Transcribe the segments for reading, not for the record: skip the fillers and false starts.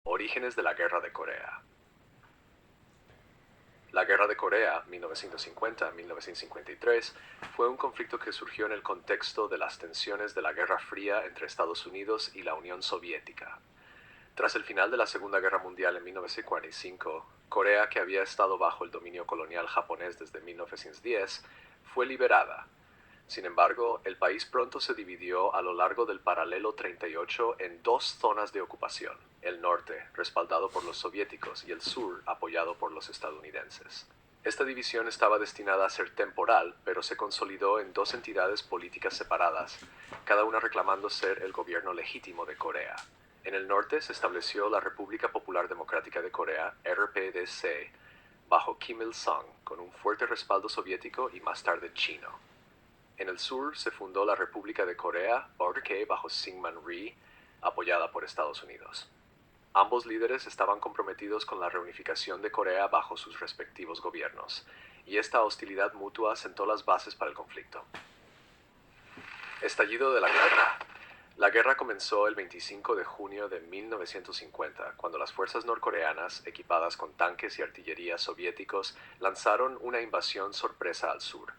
Orígenes de la Guerra de Corea. La Guerra de Corea, 1950-1953, fue un conflicto que surgió en el contexto de las tensiones de la Guerra Fría entre Estados Unidos y la Unión Soviética. Tras el final de la Segunda Guerra Mundial en 1945, Corea, que había estado bajo el dominio colonial japonés desde 1910, fue liberada. Sin embargo, el país pronto se dividió a lo largo del paralelo 38 en dos zonas de ocupación: el norte, respaldado por los soviéticos, y el sur, apoyado por los estadounidenses. Esta división estaba destinada a ser temporal, pero se consolidó en dos entidades políticas separadas, cada una reclamando ser el gobierno legítimo de Corea. En el norte se estableció la República Popular Democrática de Corea, RPDC, bajo Kim Il-sung, con un fuerte respaldo soviético y más tarde chino. En el sur se fundó la República de Corea, RK, bajo Syngman Rhee, apoyada por Estados Unidos. Ambos líderes estaban comprometidos con la reunificación de Corea bajo sus respectivos gobiernos, y esta hostilidad mutua sentó las bases para el conflicto. Estallido de la guerra. La guerra comenzó el 25 de junio de 1950, cuando las fuerzas norcoreanas, equipadas con tanques y artillería soviéticos, lanzaron una invasión sorpresa al sur.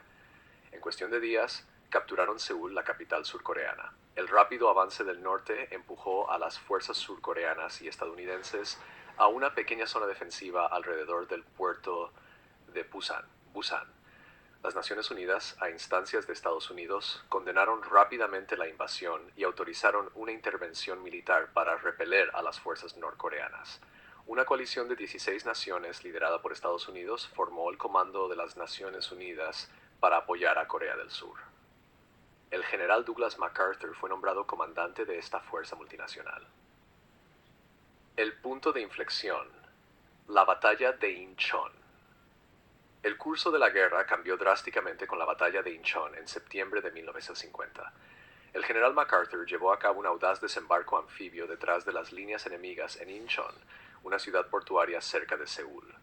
En cuestión de días, capturaron Seúl, la capital surcoreana. El rápido avance del norte empujó a las fuerzas surcoreanas y estadounidenses a una pequeña zona defensiva alrededor del puerto de Busan. Las Naciones Unidas, a instancias de Estados Unidos, condenaron rápidamente la invasión y autorizaron una intervención militar para repeler a las fuerzas norcoreanas. Una coalición de 16 naciones, liderada por Estados Unidos, formó el Comando de las Naciones Unidas para apoyar a Corea del Sur. El general Douglas MacArthur fue nombrado comandante de esta fuerza multinacional. El punto de inflexión: la batalla de Incheon. El curso de la guerra cambió drásticamente con la batalla de Incheon en septiembre de 1950. El general MacArthur llevó a cabo un audaz desembarco anfibio detrás de las líneas enemigas en Incheon, una ciudad portuaria cerca de Seúl.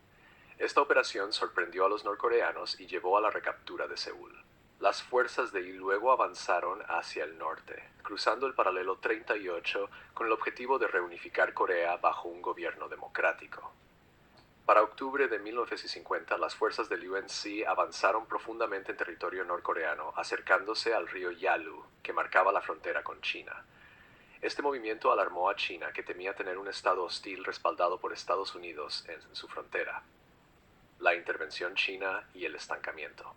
Esta operación sorprendió a los norcoreanos y llevó a la recaptura de Seúl. Las fuerzas de Lee luego avanzaron hacia el norte, cruzando el paralelo 38 con el objetivo de reunificar Corea bajo un gobierno democrático. Para octubre de 1950, las fuerzas del UNC avanzaron profundamente en territorio norcoreano, acercándose al río Yalu, que marcaba la frontera con China. Este movimiento alarmó a China, que temía tener un estado hostil respaldado por Estados Unidos en su frontera. La intervención china y el estancamiento.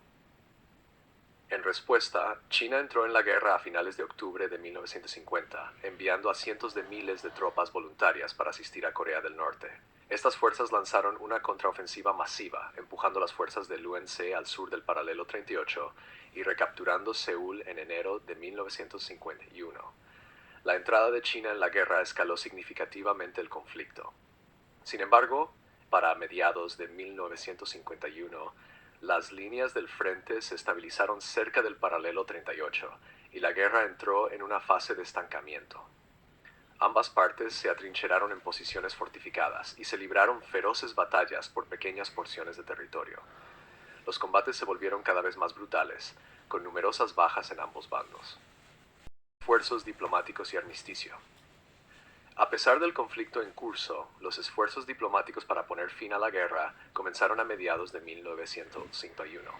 En respuesta, China entró en la guerra a finales de octubre de 1950, enviando a cientos de miles de tropas voluntarias para asistir a Corea del Norte. Estas fuerzas lanzaron una contraofensiva masiva, empujando las fuerzas del UNC al sur del paralelo 38 y recapturando Seúl en enero de 1951. La entrada de China en la guerra escaló significativamente el conflicto. Sin embargo, para mediados de 1951, las líneas del frente se estabilizaron cerca del paralelo 38 y la guerra entró en una fase de estancamiento. Ambas partes se atrincheraron en posiciones fortificadas y se libraron feroces batallas por pequeñas porciones de territorio. Los combates se volvieron cada vez más brutales, con numerosas bajas en ambos bandos. Esfuerzos diplomáticos y armisticio. A pesar del conflicto en curso, los esfuerzos diplomáticos para poner fin a la guerra comenzaron a mediados de 1951.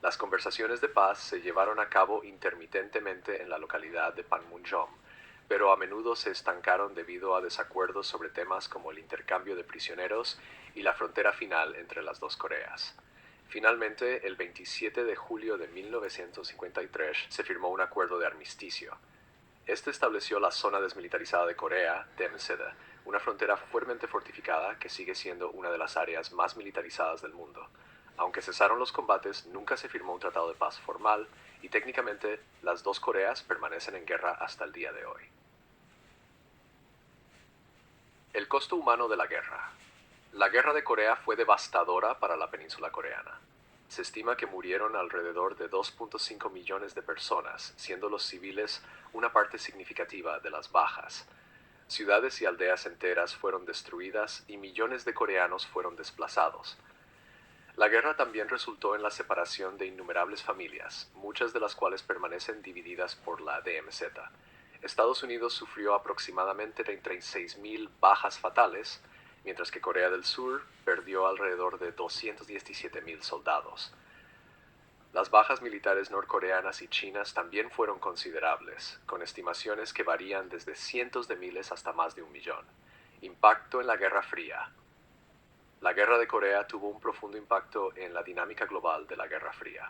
Las conversaciones de paz se llevaron a cabo intermitentemente en la localidad de Panmunjom, pero a menudo se estancaron debido a desacuerdos sobre temas como el intercambio de prisioneros y la frontera final entre las dos Coreas. Finalmente, el 27 de julio de 1953 se firmó un acuerdo de armisticio. Este estableció la zona desmilitarizada de Corea, DMZ, una frontera fuertemente fortificada que sigue siendo una de las áreas más militarizadas del mundo. Aunque cesaron los combates, nunca se firmó un tratado de paz formal y técnicamente las dos Coreas permanecen en guerra hasta el día de hoy. El costo humano de la guerra. La guerra de Corea fue devastadora para la península coreana. Se estima que murieron alrededor de 2.5 millones de personas, siendo los civiles una parte significativa de las bajas. Ciudades y aldeas enteras fueron destruidas y millones de coreanos fueron desplazados. La guerra también resultó en la separación de innumerables familias, muchas de las cuales permanecen divididas por la DMZ. Estados Unidos sufrió aproximadamente 36.000 bajas fatales, mientras que Corea del Sur perdió alrededor de 217.000 soldados. Las bajas militares norcoreanas y chinas también fueron considerables, con estimaciones que varían desde cientos de miles hasta más de 1 millón. Impacto en la Guerra Fría. La Guerra de Corea tuvo un profundo impacto en la dinámica global de la Guerra Fría.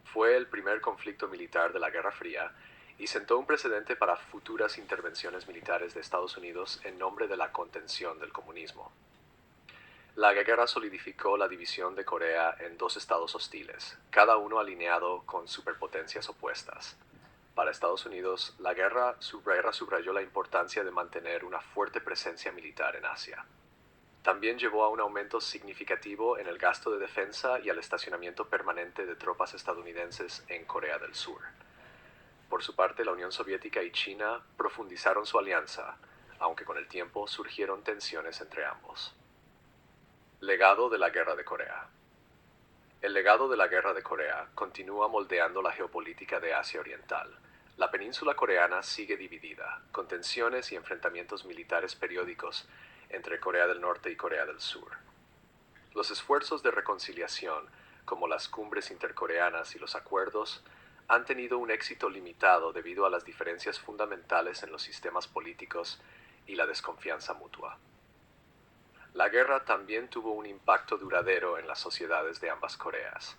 Fue el primer conflicto militar de la Guerra Fría y sentó un precedente para futuras intervenciones militares de Estados Unidos en nombre de la contención del comunismo. La guerra solidificó la división de Corea en dos estados hostiles, cada uno alineado con superpotencias opuestas. Para Estados Unidos, la guerra subrayó la importancia de mantener una fuerte presencia militar en Asia. También llevó a un aumento significativo en el gasto de defensa y al estacionamiento permanente de tropas estadounidenses en Corea del Sur. Por su parte, la Unión Soviética y China profundizaron su alianza, aunque con el tiempo surgieron tensiones entre ambos. Legado de la Guerra de Corea. El legado de la Guerra de Corea continúa moldeando la geopolítica de Asia Oriental. La península coreana sigue dividida, con tensiones y enfrentamientos militares periódicos entre Corea del Norte y Corea del Sur. Los esfuerzos de reconciliación, como las cumbres intercoreanas y los acuerdos, han tenido un éxito limitado debido a las diferencias fundamentales en los sistemas políticos y la desconfianza mutua. La guerra también tuvo un impacto duradero en las sociedades de ambas Coreas.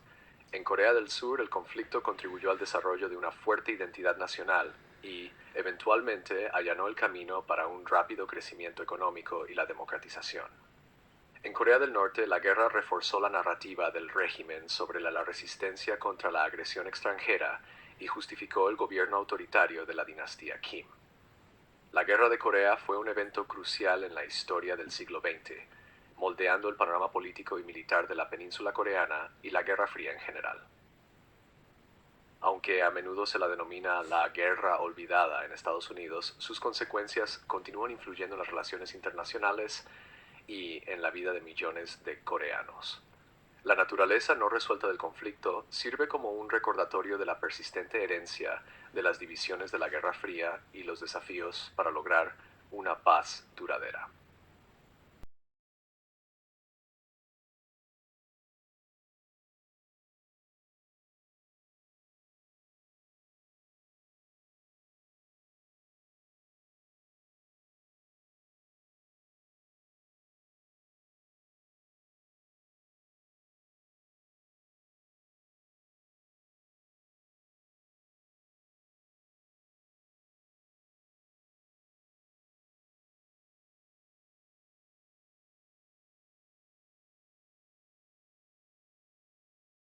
En Corea del Sur, el conflicto contribuyó al desarrollo de una fuerte identidad nacional y, eventualmente, allanó el camino para un rápido crecimiento económico y la democratización. En Corea del Norte, la guerra reforzó la narrativa del régimen sobre la resistencia contra la agresión extranjera y justificó el gobierno autoritario de la dinastía Kim. La Guerra de Corea fue un evento crucial en la historia del siglo XX, moldeando el panorama político y militar de la península coreana y la Guerra Fría en general. Aunque a menudo se la denomina la guerra olvidada en Estados Unidos, sus consecuencias continúan influyendo en las relaciones internacionales y en la vida de millones de coreanos. La naturaleza no resuelta del conflicto sirve como un recordatorio de la persistente herencia de las divisiones de la Guerra Fría y los desafíos para lograr una paz duradera.